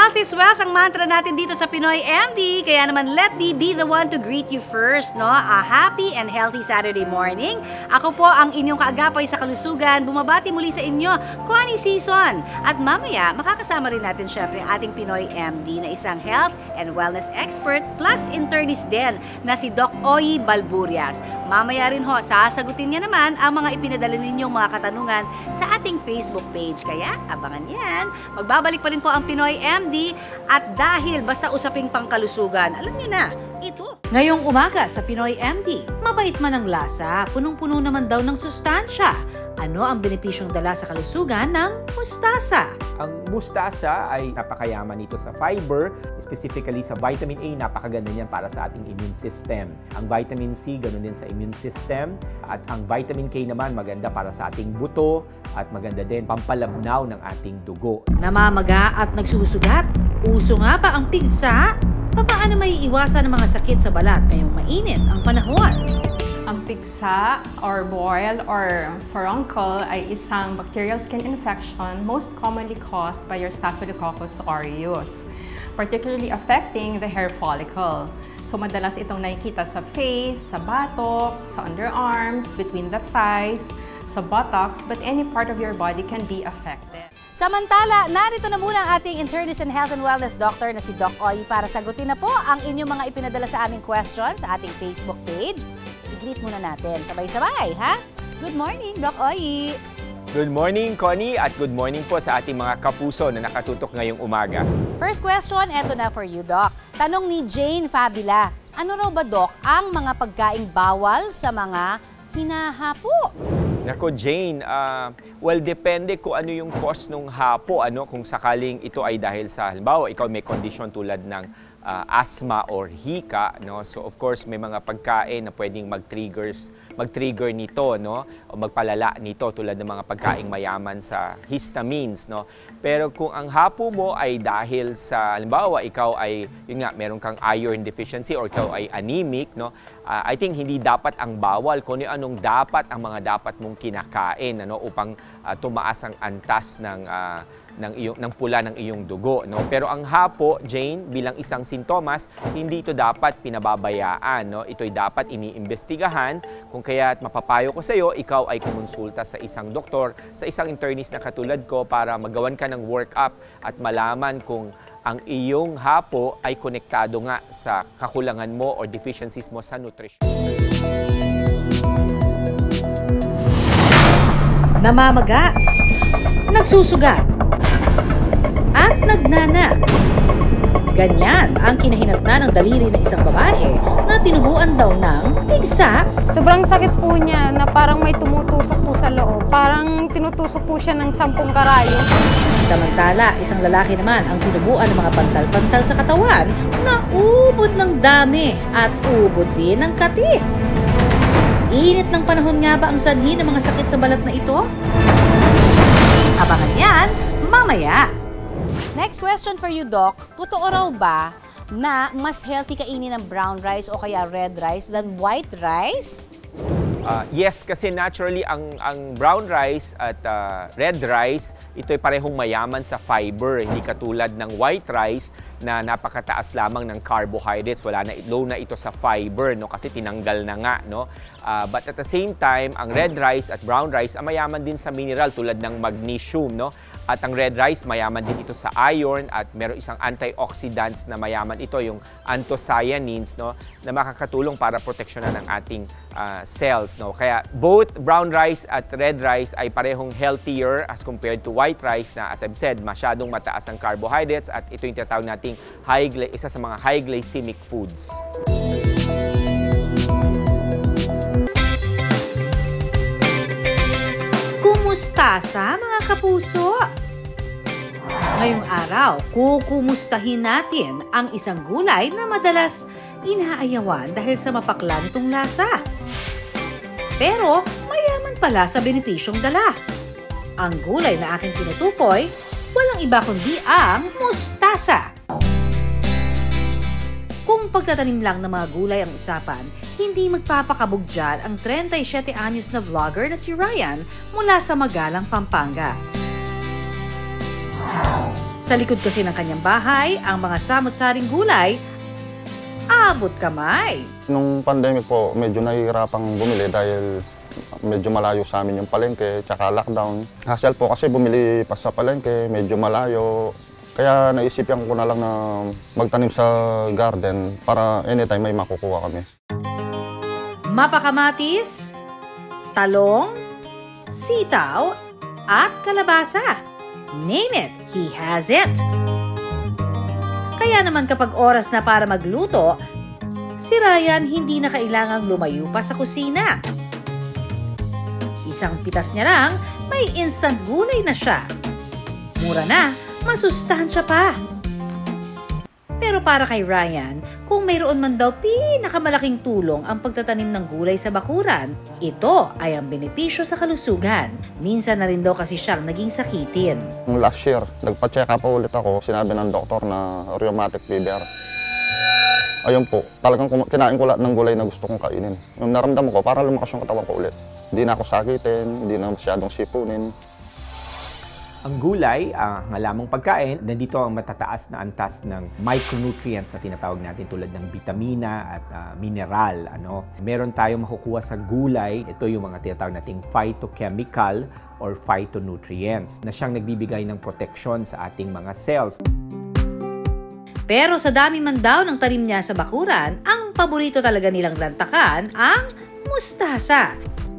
Health is wealth ang mantra natin dito sa Pinoy MD. Kaya naman, let me be the one to greet you first, no? A happy and healthy Saturday morning. Ako po ang inyong kaagapay sa kalusugan. Bumabati muli sa inyo, Connie Season. At mamaya, makakasama rin natin syempre ang ating Pinoy MD na isang health and wellness expert plus internist din na si Doc Oyi Balburias. Mamaya rin ho, sasagutin niya naman ang mga ipinadala ninyong mga katanungan sa ating Facebook page. Kaya, abangan yan. Magbabalik pa rin po ang Pinoy MD at dahil basta usaping pangkalusugan, alam niyo na, ito. Ngayong umaga sa Pinoy MD, mabait man ang lasa, punong-puno naman daw ng sustansya. Ano ang benepisyong dala sa kalusugan ng mustasa? Ang mustasa ay napakayaman nito sa fiber, specifically sa vitamin A, napakaganda niyan para sa ating immune system. Ang vitamin C, ganun din sa immune system. At ang vitamin K naman, maganda para sa ating buto at maganda din pampalabnaw ng ating dugo. Namamaga at nagsusugat? Uso nga ba ang pigsa? Paano may iwasan ng mga sakit sa balat ngayong mainit ang panahon? Ang pigsa or boil or furuncle ay isang bacterial skin infection most commonly caused by your Staphylococcus aureus, particularly affecting the hair follicle. So madalas itong nakikita sa face, sa batok, sa underarms, between the thighs, sa buttocks, but any part of your body can be affected. Samantala, narito na muna ang ating internist and health and wellness doctor na si Doc Oyi para sagutin na po ang inyong mga ipinadala sa aming questions sa ating Facebook page. I-greet muna natin sabay-sabay, ha? Good morning, Doc Oyi! Good morning, Connie, at good morning po sa ating mga kapuso na nakatutok ngayong umaga. First question, eto na for you, Doc. Tanong ni Jane Fabila, ano raw ba, Doc, ang mga pagkaing bawal sa mga hinahapo? Nako, Jane, well, depende kung ano yung cause ng hapo, kung sakaling ito ay dahil sa, halimbawa, ikaw may condition tulad ng asthma or hika, no? So of course may mga pagkain na pwedeng mag-trigger nito, no? O magpalala nito tulad ng mga pagkaing mayaman sa histamines, no? Pero kung ang hapo mo ay dahil sa, halimbawa, ikaw ay yun nga, meron kang iron deficiency or ikaw ay anemic, no? I think hindi dapat ang bawal, kung anong dapat ang mga dapat mong kinakain, upang tumaas ang antas ng pula ng iyong dugo, no? Pero ang hapo, Jane, bilang isang sintomas, hindi ito dapat pinababayaan, no? Ito'y dapat iniimbestigahan. Kung kaya't mapapayo ko sa iyo, ikaw ay kumonsulta sa isang doktor, sa isang internist na katulad ko para magawan ka ng workup at malaman kung ang iyong hapo ay konektado nga sa kakulangan mo or deficiencies mo sa nutrition. Namamaga, nagsusugat, at nagnana. Ganyan ang kinahinatnan ng daliri ng isang babae na tinubuan daw ng pigsa. Sobrang sakit po niya na parang may tumutusok po sa loob. Parang tinutusok po siya ng 10 karayo. Samantala, isang lalaki naman ang tinubuan ng mga pantal-pantal sa katawan na ubod ng dami at ubod din ng kati. Init ng panahon nga ba ang sanhi ng mga sakit sa balat na ito? Abangan yan mamaya. Next question for you, Doc. Totoo raw ba na mas healthy kainin ng brown rice o kaya red rice than white rice? Yes, kasi naturally ang brown rice at red rice, ito'y parehong mayaman sa fiber. Hindi katulad ng white rice na napakataas lamang ng carbohydrates. Low na ito sa fiber, no? Kasi tinanggal na nga, no? But at the same time, ang red rice at brown rice ay mayaman din sa mineral tulad ng magnesium, no? At ang red rice, mayaman din ito sa iron at meron isang antioxidants na mayaman ito, yung anthocyanins, no? Na makakatulong para proteksyonan ng ating cells, no? Kaya both brown rice at red rice ay parehong healthier as compared to white rice na, as I've said, masyadong mataas ang carbohydrates at ito yung tinatawag nating isa sa mga high glycemic foods. Kumusta sa mga kapuso? Ngayong araw, kukumustahin natin ang isang gulay na madalas inaayawan dahil sa mapakla nitong lasa. Pero mayaman pala sa benepisyong dala. Ang gulay na aking tinutukoy, walang iba kundi ang mustasa. Kung pagtatanim lang ng mga gulay ang usapan, hindi magpapakabog dyan ang 37 anyos na vlogger na si Ryan mula sa Magalang, Pampanga. Sa likod kasi ng kanyang bahay, ang mga samot-saring gulay, abot kamay. Nung pandemic po, medyo nahihirapang bumili dahil medyo malayo sa amin yung palengke, tsaka lockdown. Hassle po kasi bumili pa sa palengke, medyo malayo. Kaya naisipan ko na lang na magtanim sa garden para anytime may makukuha kami. Mapakamatis, talong, sitaw, at kalabasa. Name it, he has it. Kaya naman kapag oras na para magluto, si Ryan hindi na kailangang lumayo pa sa kusina. Isang pitas niya lang, may instant gulay na siya. Mura na, masustansya pa. Pero para kay Ryan, kung mayroon man daw pinakamalaking tulong ang pagtatanim ng gulay sa bakuran, ito ay ang benepisyo sa kalusugan. Minsan na rin daw kasi siyang naging sakitin. Last year, nagpa-check up ulit ako. Sinabi ng doktor na rheumatic fever. Ayun po, talagang kinain ko lahat ng gulay na gusto kong kainin. Yung naramdaman ko, para lumakas yung katawan ko ulit. Hindi na ako sakitin, hindi na masyadong sipunin. Ang gulay, ang halamang pagkain, nandito ang matataas na antas ng micronutrients na tinatawag natin tulad ng vitamina at mineral. Meron tayong makukuha sa gulay, ito yung mga tinatawag nating phytochemical or phytonutrients na siyang nagbibigay ng proteksyon sa ating mga cells. Pero sa dami man daw ng tanim niya sa bakuran, ang paborito talaga nilang lantakan ang mustasa.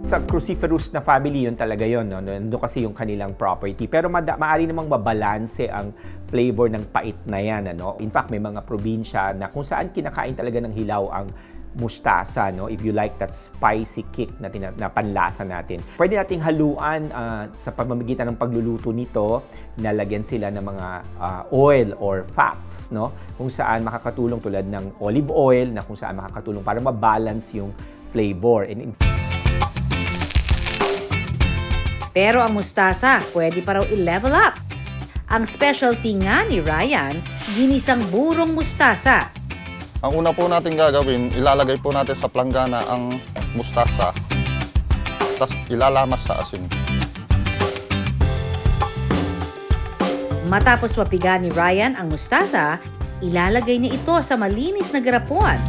Sa cruciferous na family, yun talaga yun. Nandun kasi yung kanilang property. Pero maaari namang mabalanse ang flavor ng pait na yan. In fact, may mga probinsya na kung saan kinakain talaga ng hilaw ang mustasa. If you like that spicy kick na panlasa natin. Pwede nating haluan sa pamamagitan ng pagluluto nito. Nalagyan sila ng mga oil or fats. Kung saan makakatulong tulad ng olive oil na kung saan makakatulong para mabalance yung flavor. Pero ang mustasa, pwede pa raw i-level up. Ang specialty nga ni Ryan, ginisang burong mustasa. Ang una po natin gagawin, ilalagay po natin sa planggana ang mustasa. Tapos ilalamas sa asin. Matapos mapiga ni Ryan ang mustasa, ilalagay niya ito sa malinis na garapon.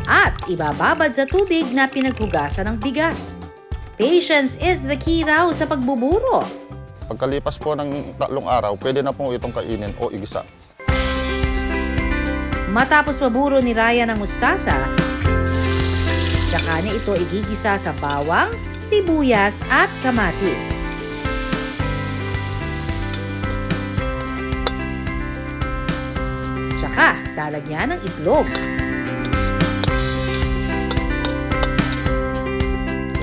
At ibababad sa tubig na pinaghugasan ng bigas. Patience is the key raw sa pagbuburo. Pagkalipas po ng 3 araw, pwede na po itong kainin o igisa. Matapos maburo ni Ryan ang mustasa, tsaka niya ito igigisa sa bawang, sibuyas at kamatis. Tsaka lalagyan ng itlog.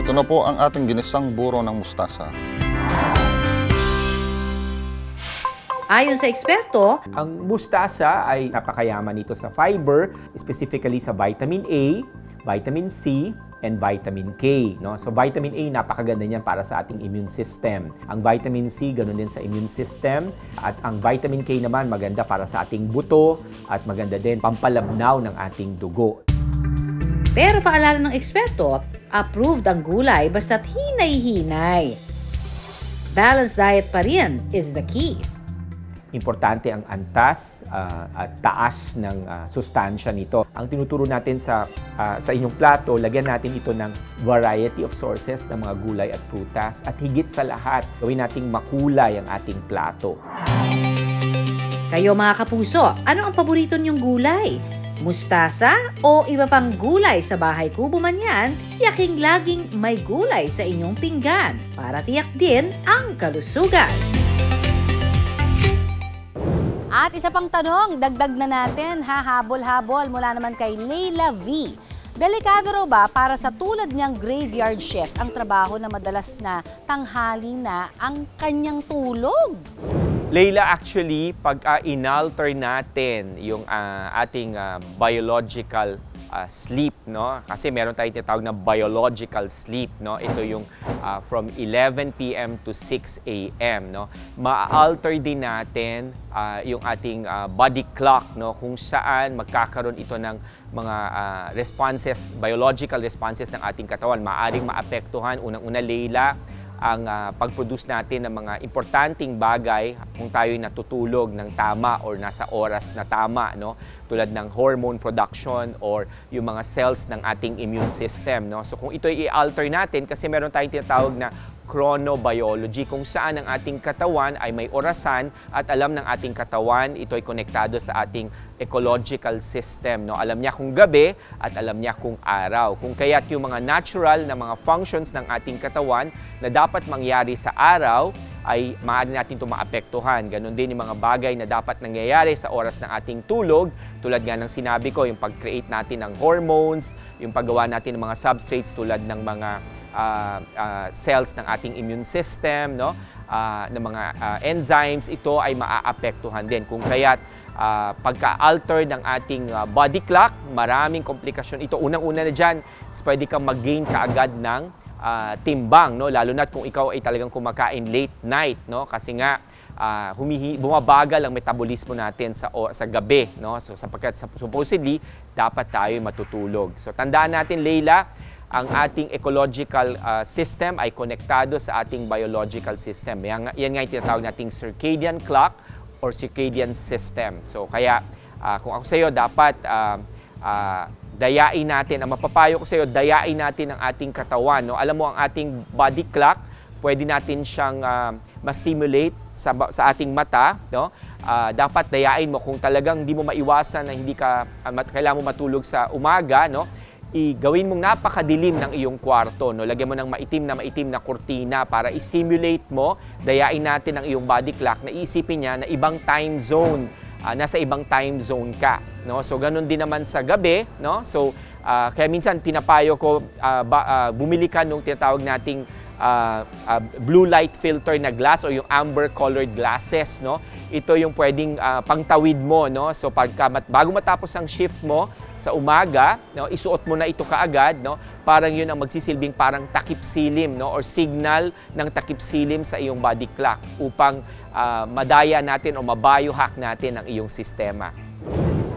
Ito na po ang ating ginisang buro ng mustasa. Ayon sa eksperto, ang mustasa ay napakayaman nito sa fiber, specifically sa vitamin A, vitamin C, and vitamin K. So vitamin A, napakaganda niyan para sa ating immune system. Ang vitamin C, ganun din sa immune system. At ang vitamin K naman, maganda para sa ating buto at maganda din pampalabnaw ng ating dugo. Pero paalala ng eksperto, approved ang gulay basta't hinay-hinay. Balanced diet pa rin is the key. Importante ang antas at taas ng sustansya nito. Ang tinuturo natin sa inyong plato, lagyan natin ito ng variety of sources ng mga gulay at prutas. At higit sa lahat, gawin nating makulay ang ating plato. Kayo mga kapuso, ano ang paborito niyong gulay? Mustasa o iba pang gulay sa bahay kubo man yan, yaking laging may gulay sa inyong pinggan para tiyak din ang kalusugan. At isa pang tanong, dagdag na natin, hahabol-habol mula naman kay Leila V. Delikado raw ba para sa tulad niyang graveyard shift ang trabaho na madalas na tanghali na ang kanyang tulog? Leila, actually, pag inalter natin yung ating biological sleep, kasi meron tayong tinatawag na biological sleep, ito yung from 11 p.m. to 6 a.m. Ma-alter din natin yung ating body clock, kung saan magkakaroon ito ng mga responses, biological responses ng ating katawan. Maaring maapektuhan, unang-una, Leila, ang pag-produce natin ng mga importanteng bagay kung tayo'y natutulog ng tama or nasa oras na tama, no? Tulad ng hormone production or yung mga cells ng ating immune system, no? So kung ito i-alter natin, kasi meron tayong tinatawag na chronobiology, kung saan ang ating katawan ay may orasan at alam ng ating katawan ito ay konektado sa ating ecological system, no? Alam niya kung gabi at alam niya kung araw. Kung kaya't yung mga natural na mga functions ng ating katawan na dapat mangyari sa araw ay maaari natin ito maapektuhan. Ganon din yung mga bagay na dapat nangyayari sa oras ng ating tulog, tulad nga ng sinabi ko, yung pag-create natin ng hormones, yung paggawa natin ng mga substrates tulad ng mga cells ng ating immune system, no? Ng mga enzymes, ito ay maaapektuhan din. Kung kaya't pagka-alter ng ating body clock, maraming komplikasyon. Ito, unang-una na dyan, pwede kang mag-gain kaagad ng timbang, no? Lalo na kung ikaw ay talagang kumakain late night, no? Kasi nga, bumabagal ang metabolismo natin sa gabi, no? So, sapagkat supposedly, dapat tayo matutulog. So, tandaan natin, Leila, ang ating ecological system ay konektado sa ating biological system. Yan nga yung tinatawag nating circadian clock or circadian system. So kaya kung ako sa iyo, dapat dayain natin, ang mapapayo ko sa iyo, dayain natin ang ating katawan. No? Alam mo, ang ating body clock, pwede natin siyang ma-stimulate sa ating mata. No? Dapat dayain mo kung talagang hindi mo maiwasan na hindi ka, kailangan mo matulog sa umaga, no? Gawin mong napakadilim ng iyong kwarto, no? Lagyan mo ng maitim na kurtina para i-simulate mo, dayain natin ang iyong body clock na iisipin niya na ibang time zone, nasa ibang time zone ka, no? So ganun din naman sa gabi, no? So kaya minsan pinapayo ko bumili ka nung tinatawag nating blue light filter na glass o yung amber colored glasses, no? Ito yung pwedeng pangtawid mo, no? So bago matapos ang shift mo sa umaga, no, isuot mo na ito kaagad, no? Parang yun ang magsisilbing parang takip silim, no, or signal ng takip silim sa iyong body clock upang madaya natin o mabiohack natin ang iyong sistema.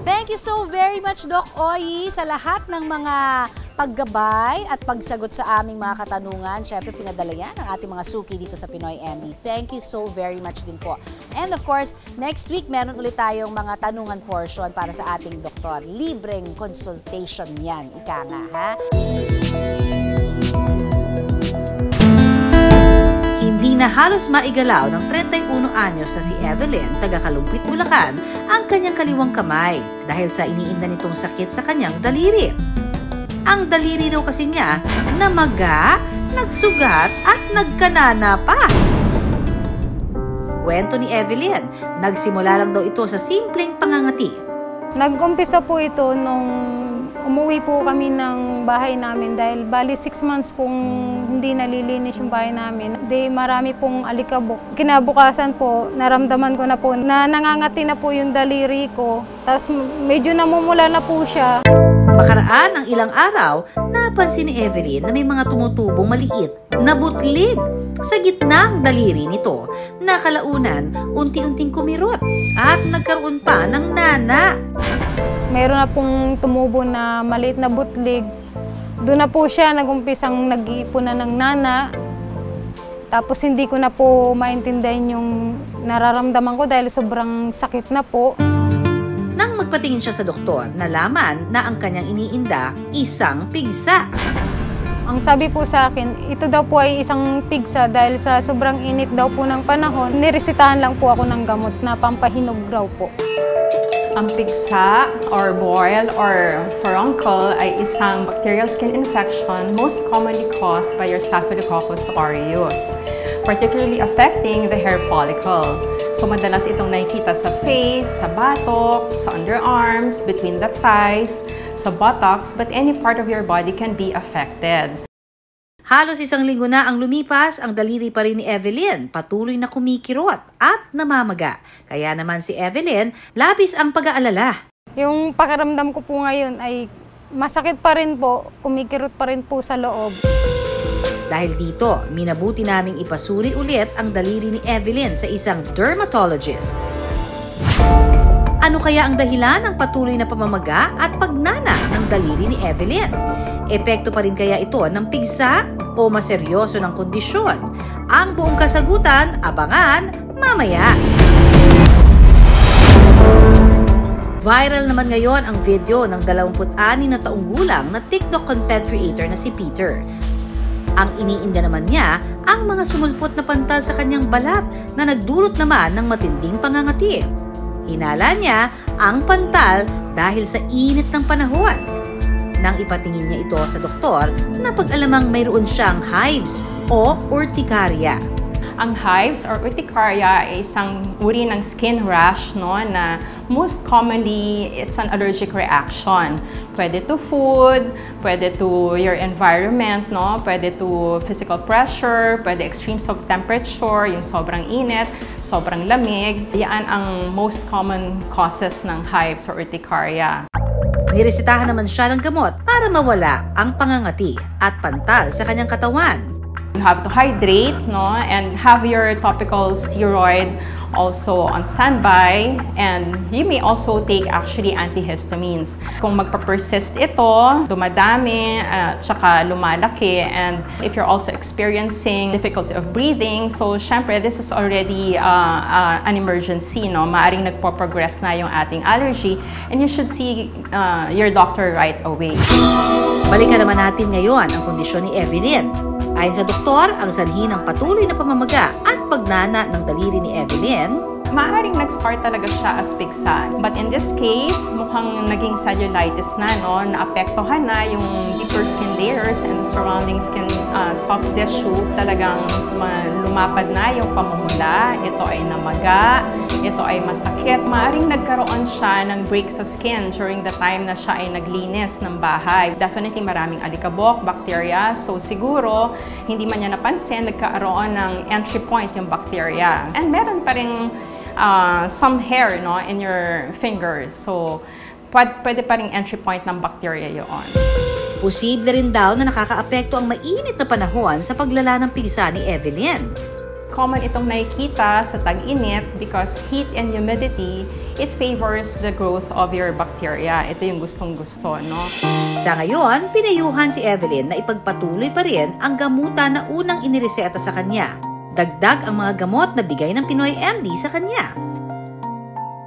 Thank you so very much, Doc Oyi, sa lahat ng mga paggabay at pagsagot sa aming mga katanungan. Siyempre, pinadala yan ang ating mga suki dito sa Pinoy MD. Thank you so very much din po. And of course, next week, meron ulit tayong mga tanungan portion para sa ating doktor. Libreng consultation yan. Ika nga, ha? Hindi na halos maigalaw ng 31 anyos na si Evelyn, taga Kalumpit, Bulacan, ang kanyang kaliwang kamay dahil sa iniinda nitong sakit sa kanyang daliri. Ang daliri raw kasi niya namaga, nagsugat at nagkanana pa. Kwento ni Evelyn, nagsimula lang daw ito sa simpleng pangangati. Nag-umpisa po ito nung umuwi po kami ng bahay namin dahil bali 6 months pong hindi nalilinis yung bahay namin. Marami pong alikabok. Kinabukasan po, naramdaman ko na po na nangangati na po yung daliri ko. Tapos medyo namumula na po siya. Makaraan ng ilang araw, napansin ni Evelyn na may mga tumutubong maliit na butlig sa gitnang daliri nito na kalaunan unti-unting kumirot at nagkaroon pa ng nana. Mayroon na pong tumubo na maliit na butlig. Doon na po siya nagumpisang nag-iipunan ng nana. Tapos hindi ko na po maintindihan yung nararamdaman ko dahil sobrang sakit na po. Nang magpatingin siya sa doktor, nalaman na ang kanyang iniinda isang pigsa. Ang sabi po sa akin, ito daw po ay isang pigsa dahil sa sobrang init daw po ng panahon, niresitahan lang po ako ng gamot na pampahinog raw po. Ang pigsa or boil or furuncle ay isang bacterial skin infection most commonly caused by your Staphylococcus aureus, particularly affecting the hair follicle. So madalas itong nakikita sa face, sa batok, sa underarms, between the thighs, sa buttocks, but any part of your body can be affected. Halos 1 linggo na ang lumipas, ang daliri pa rin ni Evelyn patuloy na kumikirot at namamaga. Kaya naman si Evelyn, labis ang pag-aalala. Yung pakiramdam ko po ngayon ay masakit pa rin po, kumikirot pa rin po sa loob. Dahil dito, minabuti naming ipasuri ulit ang daliri ni Evelyn sa isang dermatologist. Ano kaya ang dahilan ng patuloy na pamamaga at pagnana ng daliri ni Evelyn? Epekto pa rin kaya ito ng pigsa? o maseryoso ng kondisyon? Ang buong kasagutan, abangan mamaya. Viral naman ngayon ang video ng 26 na taong gulang na TikTok content creator na si Peter. Ang iniinda naman niya ang mga sumulpot na pantal sa kanyang balat na nagdulot naman ng matinding pangangati. Hinala niya ang pantal dahil sa init ng panahon. Nang ipatingin niya ito sa doktor, napag-alamang mayroon siyang hives o urticaria. Ang hives or urticaria ay isang uri ng skin rash, no, na most commonly it's an allergic reaction. Pwede to food, pwede to your environment, no, pwede to physical pressure, pwede extremes of temperature, yung sobrang init, sobrang lamig. Yan ang most common causes ng hives or urticaria. Niresetahan naman siya ng gamot para mawala ang pangangati at pantal sa kanyang katawan. You have to hydrate, no, and have your topical steroid also on standby, and you may also take actually antihistamines. Kung magpa-persist ito, dumadami, tsaka lumalaki, and if you're also experiencing difficulty of breathing, so syempre this is already an emergency, no? Maaring nagpo-progress na yung ating allergy, and you should see your doctor right away. Balikan naman natin ngayon ang kondisyon ni Evelyn. Ayon sa doktor, ang sanhi ng patuloy na pamamaga at pagnana ng daliri ni Evelyn, maaaring nag-start talaga siya as pigsa. But in this case, mukhang naging cellulitis na, no? Naapektuhan na yung deeper skin layers and surrounding skin soft tissue. Talagang lumapad na yung pamumula. Ito ay namaga. Ito ay masakit. Maaaring nagkaroon siya ng break sa skin during the time na siya ay naglinis ng bahay. Definitely maraming alikabok, bacteria. So siguro, hindi man niya napansin, nagkaroon ng entry point yung bacteria. And meron pa rin some hair, no, in your fingers. So, pwede pa ring entry point ng bacteria yun. Posible rin daw na nakakaapekto ang mainit na panahon sa paglala ng pigsa ni Evelyn. Common itong nakikita sa tag-init because heat and humidity, it favors the growth of your bacteria. Ito yung gustong-gusto, no? Sa ngayon, pinayuhan si Evelyn na ipagpatuloy pa rin ang gamutan na unang inireseta sa kanya. Dagdag ang mga gamot na bigay ng Pinoy MD sa kanya.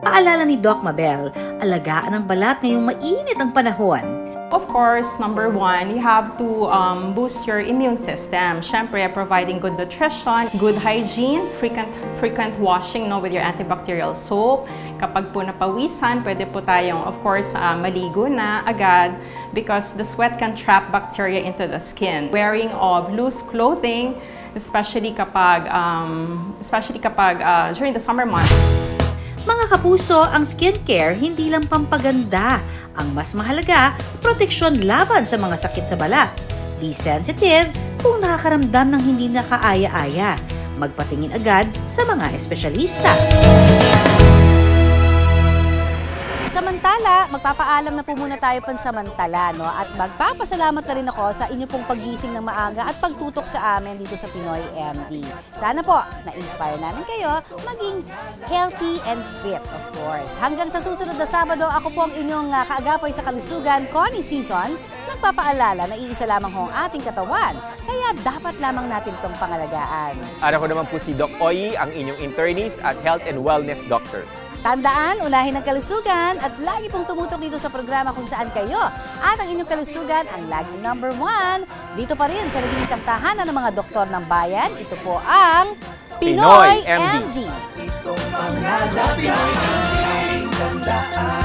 Paalala ni Doc Mabel, alagaan ang balat ngayong mainit ang panahon. Of course, number one, you have to boost your immune system. Syempre, providing good nutrition, good hygiene, frequent washing, no, with your antibacterial soap. Kapag po napawisan, pwede po tayong, of course, maligo na agad because the sweat can trap bacteria into the skin. Wearing of loose clothing, especially kapag during the summer months. Mga kapuso, ang skincare hindi lang pampaganda. Ang mas mahalaga, proteksyon laban sa mga sakit sa balat. Be sensitive kung nakakaramdam ng hindi nakaaya-aya. Magpatingin agad sa mga espesyalista. Samantala, magpapaalam na po muna tayo pansamantala, no? At magpapasalamat na rin ako sa inyo pong paggising ng maaga at pagtutok sa amin dito sa Pinoy MD. Sana po, na-inspire namin kayo maging healthy and fit, of course. Hanggang sa susunod na Sabado, ako po ang inyong kaagapay sa kalusugan, Connie Season, nagpapaalala na iisa lamang ho ang ating katawan, kaya dapat lamang natin itong pangalagaan. At ako naman po si Doc Oyi, ang inyong internist at health and wellness doctor. Tandaan, unahin ang kalusugan at lagi pong tumutok dito sa programa kung saan kayo at ang inyong kalusugan ang laging number 1. Dito pa rin sa nag-iisang tahanan ng mga doktor ng bayan, ito po ang Pinoy MD. Itong pangalapin ay tandaan.